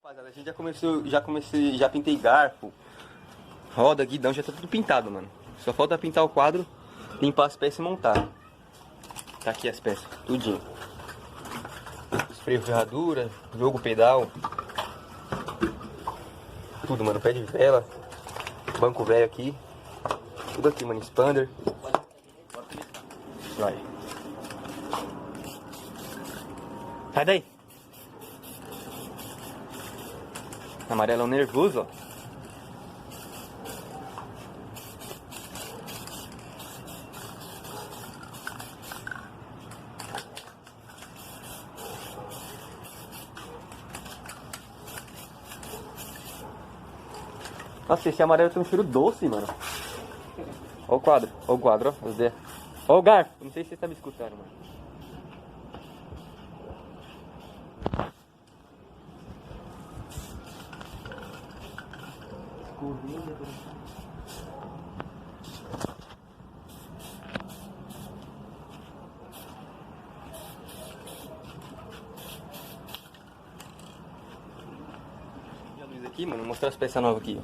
Rapaziada, a gente já pintei garfo, roda, guidão, já tá tudo pintado, mano. Só falta pintar o quadro, limpar as peças e montar. Tá aqui as peças, tudinho. Os freios, ferradura, jogo, pedal. Tudo, mano, pé de vela, banco velho aqui. Tudo aqui, mano, expander. Vai. Sai daí. Amarelão nervoso, ó. Nossa, esse amarelo tem um cheiro doce, mano. Ó o quadro, ó os dedos. Ó o garfo, não sei se você tá me escutando, mano. Aqui, mano, vou mostrar as peças novas aqui.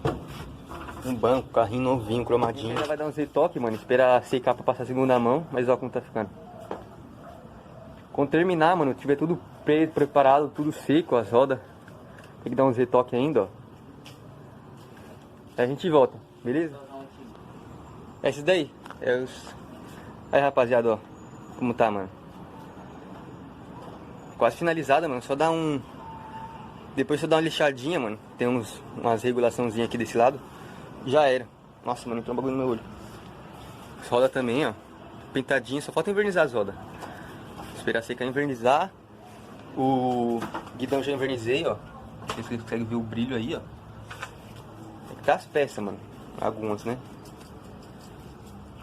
Um banco, carrinho novinho, cromadinho. Ainda vai dar uns retoques, mano, esperar secar pra passar a segunda mão, mas ó como tá ficando. Quando terminar, mano, tiver tudo preparado, tudo seco, as rodas, tem que dar uns retoques ainda, ó. Aí a gente volta, beleza? Esses daí, é os... Aí, rapaziada, ó, como tá, mano. Quase finalizada, mano, só dá um... Depois só dá uma lixadinha, mano. Tem umas regulaçãozinhas aqui desse lado. Já era. Nossa, mano, entrou um bagulho no meu olho. As rodas também, ó. Pintadinha, só falta invernizar as rodas. Esperar secar e invernizar. O guidão já invernizei, ó. Não sei se vocês conseguem ver o brilho aí, ó. Tem que tá as peças, mano. Algumas, né?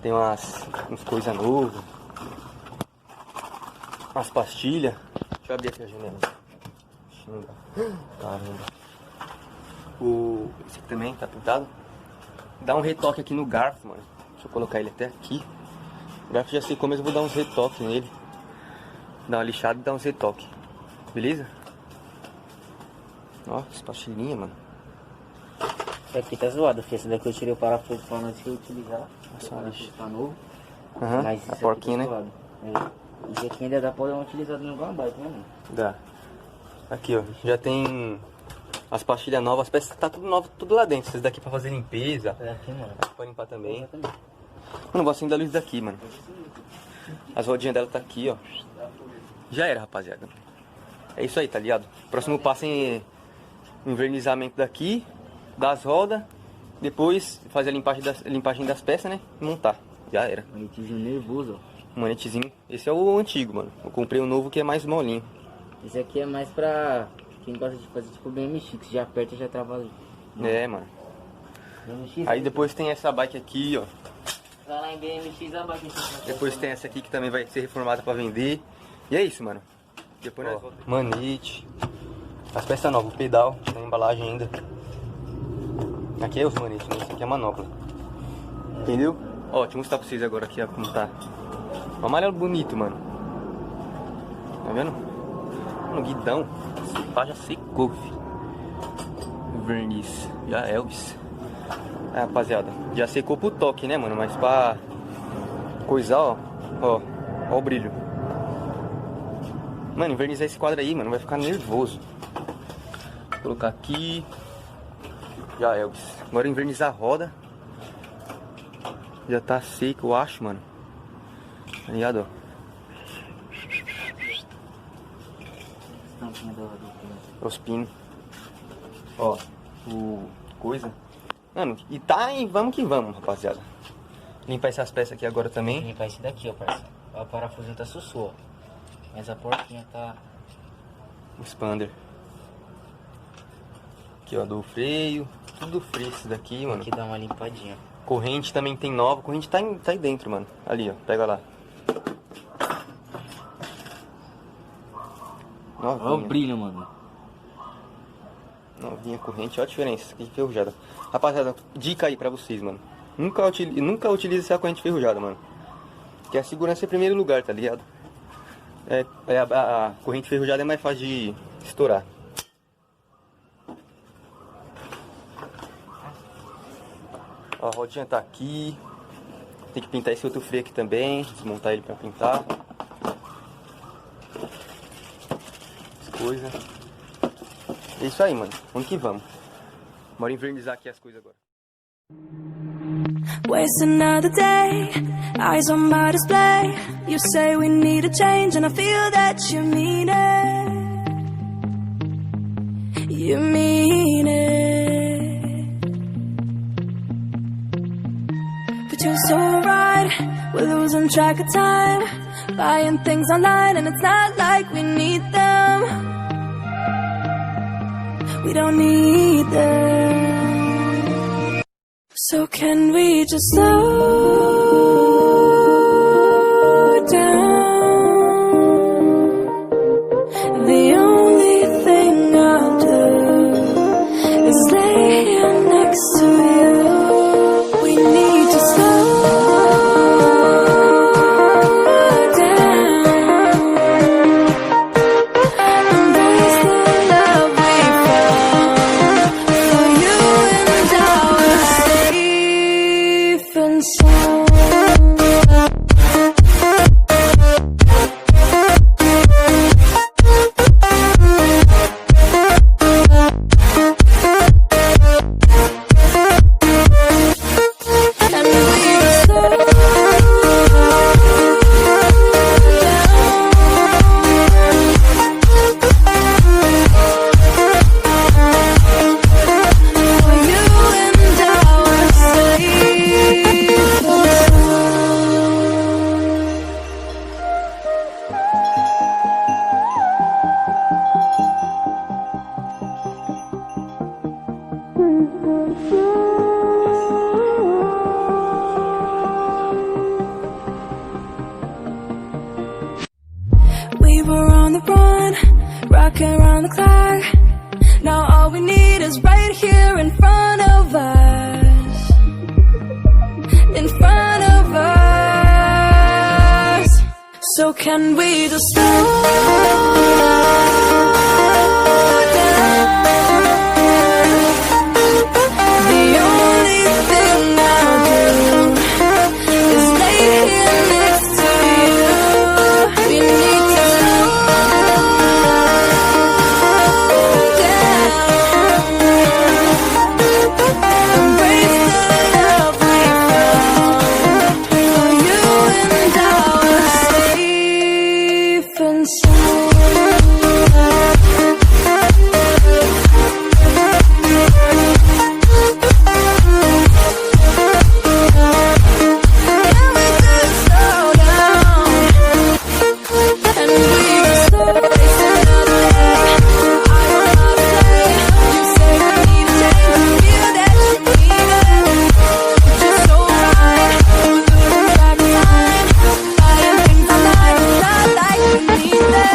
Tem uns coisas novas. Umas pastilhas. Deixa eu abrir aqui a janela. Caramba. Esse aqui também tá pintado. Dá um retoque aqui no garfo, mano. Deixa eu colocar ele até aqui. O garfo já secou, mas eu vou dar uns retoques nele. Dar uma lixada e dar uns retoques. Beleza? Ó, essa pastilhinha, mano. Esse aqui tá zoado, porque esse daqui eu tirei o parafuso pra nós reutilizar. Essa lixa. Tá novo. Mas a porquinha, tá, né? Esse aqui ainda dá pra dar uma utilizada no gambate, né, mano? Dá. Aqui, ó, já tem as pastilhas novas, as peças tá tudo novo, tudo lá dentro. Essas daqui pra fazer limpeza. É aqui, mano. Pra limpar também. Mano, vou acender a luz daqui, mano. As rodinhas dela tá aqui, ó. Já era, rapaziada. É isso aí, tá ligado? Próximo passo é invernizamento daqui, das rodas. Depois fazer a limpagem das peças, né? E montar. Já era. Manetezinho nervoso, ó. Manetezinho. Esse é o antigo, mano. Eu comprei o novo que é mais molinho. Esse aqui é mais pra quem gosta de fazer tipo BMX, que já aperta e já trava ali. É, mano. BMX, aí depois tem essa bike aqui, ó. vai lá em BMX, a bike. Depois tem essa aqui que também vai ser reformada pra vender. E é isso, mano. Depois nós voltamos. Manete. As peças novas, o pedal, na embalagem ainda. Aqui é os manetes, né? Esse aqui é a manopla. Entendeu? Ó, deixa eu mostrar pra vocês agora aqui, ó, como tá. O amarelo bonito, mano. Tá vendo? No guidão, esse pá já secou, filho. Verniz, já é Elvis. É, rapaziada, já secou pro toque, né, mano? Mas pra coisar, ó o brilho. Mano, invernizar esse quadro aí, mano, vai ficar nervoso. Vou colocar aqui. Já é Elvis. Agora invernizar a roda. Já tá seco, eu acho, mano. Tá ligado, ó? Os pinos. Ó, o coisa. Mano, e tá e vamos que vamos, rapaziada. Limpar essas peças aqui agora também. Limpar esse daqui, ó, parceiro. Ó, o parafusinho tá sussô, ó. Mas a porquinha tá... O expander. Aqui, ó, do freio. Tudo freio esse daqui, mano. Aqui dá uma limpadinha. Corrente também tem nova. Corrente tá aí dentro, mano. Ali, ó. Pega lá. Novinha. Olha o brilho, mano. Novinha corrente, olha a diferença. Essa aqui é ferrujada. Rapaziada, dica aí pra vocês, mano. Nunca utilize essa corrente ferrujada, mano. Que a segurança é em primeiro lugar, tá ligado? A corrente ferrujada é mais fácil de estourar. Ó, a rodinha tá aqui. Tem que pintar esse outro freio aqui também. Desmontar ele pra pintar. As coisas. É isso aí, mano. Vamos que vamos. Bora invernizar aqui as coisas agora. Waste another day, eyes on my display. You say we need a change and I feel that you mean it. You mean it. But you're so right, we're losing track of time. Buying things online and it's not like we need them. We don't need them. So can we just slow down? The only thing I'll do is lay here next to you. We need to slow down. Embrace the love we found for you and our safe and sound. And we slow down for you and our safe and we were on the run, rocking around the clock. Now all we need is right here in front of us. In front of us. So can we just slow down? The only thing I'll do is lay here next to you. We need to slow down. Embrace the love we found for you and our safe and sound. Can we just slow down? And we just slow waste another day. I don't know to say. You say we need a change. Feel that you need it. But you're so right. We're losing track of time. Buying things online. It's not like we need them.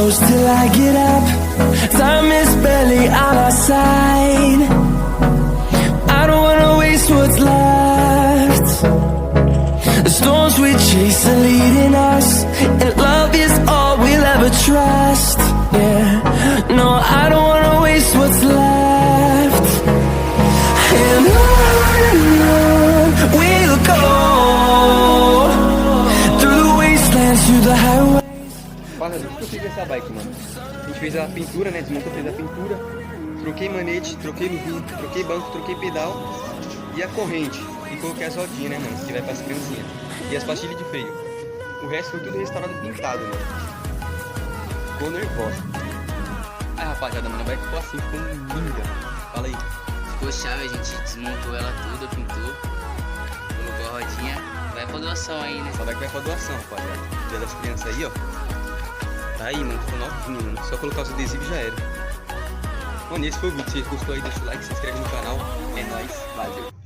close till I get up. Time is barely on our side. I don't wanna waste what's left. The storms we chase are leading us, and love is all we'll ever trust. Yeah, no, I don't wanna waste what's left. And on we'll go, through the wastelands, through the highway. Fala, o que eu fiz dessa bike, mano? A gente fez a pintura, né? Desmontou, fez a pintura. Troquei manete, troquei luvinho, troquei banco, troquei pedal e a corrente. E coloquei as rodinhas, né, mano? Se tiver pras criancinhas. E as pastilhas de freio. O resto foi tudo restaurado e pintado, mano. Ficou nervosa. Aí, rapaziada, mano, a bike ficou assim, ficou linda. Fala aí. Ficou chave, a gente desmontou ela toda, pintou, colocou a rodinha, vai pra doação aí, né? Essa bike vai pra doação, rapaziada. Dia das crianças aí, ó. Tá aí, mano, ficou novinho, mano. Só colocar os adesivos e já era. Mano, esse foi o vídeo. Se vocês gostou aí, deixa o like, se inscreve no canal. É nóis, valeu.